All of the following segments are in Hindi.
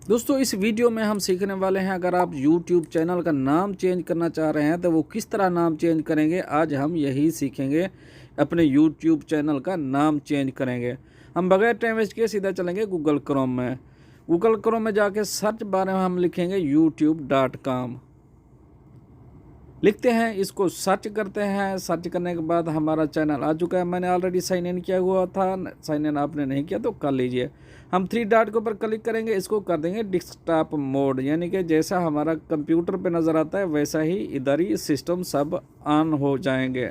दोस्तों इस वीडियो में हम सीखने वाले हैं, अगर आप YouTube चैनल का नाम चेंज करना चाह रहे हैं तो वो किस तरह नाम चेंज करेंगे। आज हम यही सीखेंगे, अपने YouTube चैनल का नाम चेंज करेंगे। हम बगैर टाइम वेस्ट किए सीधा चलेंगे गूगल क्रोम में। गूगल क्रोम में जाके सर्च बार में हम लिखेंगे youtube.com, लिखते हैं, इसको सर्च करते हैं। सर्च करने के बाद हमारा चैनल आ चुका है। मैंने ऑलरेडी साइन इन किया हुआ था, साइन इन आपने नहीं किया तो कर लीजिए। हम थ्री डॉट के ऊपर क्लिक करेंगे, इसको कर देंगे डेस्कटॉप मोड, यानी कि जैसा हमारा कंप्यूटर पे नज़र आता है वैसा ही इधर ही सिस्टम सब ऑन हो जाएंगे।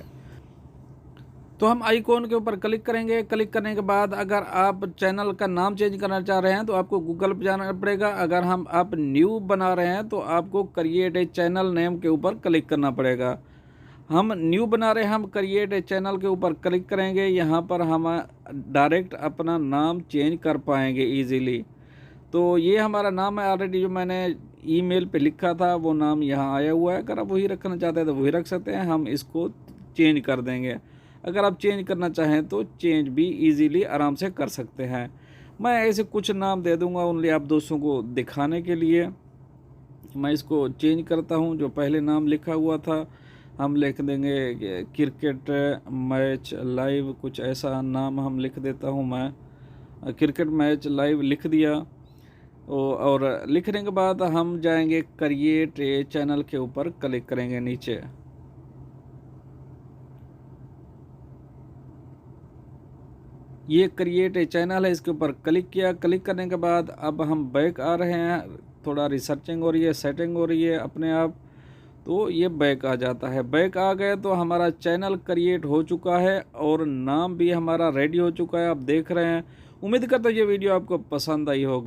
तो हम आइकॉन के ऊपर क्लिक करेंगे। क्लिक करने के बाद अगर आप चैनल का नाम चेंज करना चाह रहे हैं तो आपको गूगल पे जाना पड़ेगा। अगर आप न्यू बना रहे हैं तो आपको क्रिएट ए चैनल नेम के ऊपर क्लिक करना पड़ेगा। हम न्यू बना रहे हैं, हम क्रिएट ए चैनल के ऊपर क्लिक करेंगे। यहाँ पर हम डायरेक्ट अपना नाम चेंज कर पाएंगे ईजीली। तो ये हमारा नाम है, ऑलरेडी जो मैंने ईमेल पे लिखा था वो नाम यहाँ आया हुआ है। अगर आप वही रखना चाहते हैं तो वही रख सकते हैं, हम इसको चेंज कर देंगे। अगर आप चेंज करना चाहें तो चेंज भी इजीली आराम से कर सकते हैं। मैं ऐसे कुछ नाम दे दूंगा ओनली आप दोस्तों को दिखाने के लिए। मैं इसको चेंज करता हूं। जो पहले नाम लिखा हुआ था हम लिख देंगे क्रिकेट मैच लाइव, कुछ ऐसा नाम हम लिख देता हूं। मैं क्रिकेट मैच लाइव लिख दिया। और लिखने के बाद हम जाएंगे क्रिएट ए चैनल के ऊपर क्लिक करेंगे नीचे। ये क्रिएट ए चैनल है, इसके ऊपर क्लिक किया। क्लिक करने के बाद अब हम बैक आ रहे हैं, थोड़ा रिसर्चिंग हो रही है, सेटिंग हो रही है अपने आप, तो ये बैक आ जाता है। बैक आ गए तो हमारा चैनल क्रिएट हो चुका है और नाम भी हमारा रेडी हो चुका है, आप देख रहे हैं। उम्मीद करता हूँ ये वीडियो आपको पसंद आई होगी।